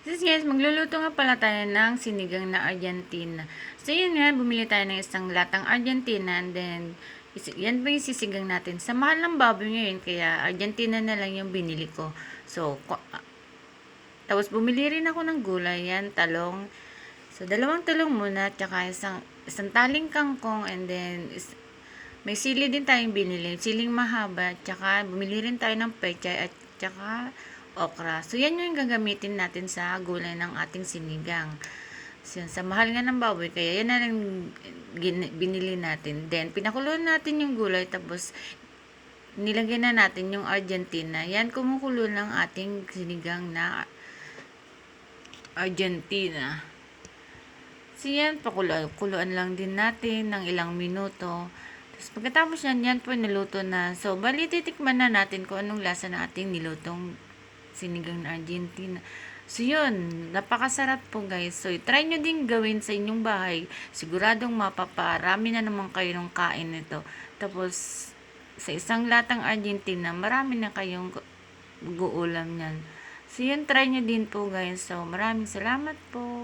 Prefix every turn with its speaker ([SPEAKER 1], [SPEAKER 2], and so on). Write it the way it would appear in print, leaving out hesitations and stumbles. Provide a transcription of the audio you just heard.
[SPEAKER 1] Guys, magluluto nga pala tayo ng sinigang na Argentina. So yun nga, bumili tayo ng isang latang Argentina and then yan ba yung sisigang natin. Sa mahal ng baboy ngayon, kaya Argentina na lang yung binili ko. So, tapos bumili rin ako ng gulay, yan, talong. So, dalawang talong muna, tsaka isang taling kangkong and then may sili din tayong binili, siling mahaba, tsaka bumili rin tayo ng pechay at tsaka okra. So, yan yung gagamitin natin sa gulay ng ating sinigang. So, sa mahal nga ng baboy, kaya yan na lang binili natin. Then, pinakuloan natin yung gulay, tapos nilagyan na natin yung Argentina. Yan, kumukulo ng ating sinigang na Argentina. So, yan, pakuluan lang din natin ng ilang minuto. Tapos, pagkatapos yan po niluto na. So, bali, titikman na natin kung anong lasa na ating nilutong sinigang na Argentina. So, yun, napakasarap po guys. So, try nyo din gawin sa inyong bahay. Siguradong mapaparami na naman kayo ng kain nito. Tapos, sa isang latang Argentina, marami na kayong guulam niyan. So, yun, try nyo din po guys. So, maraming salamat po.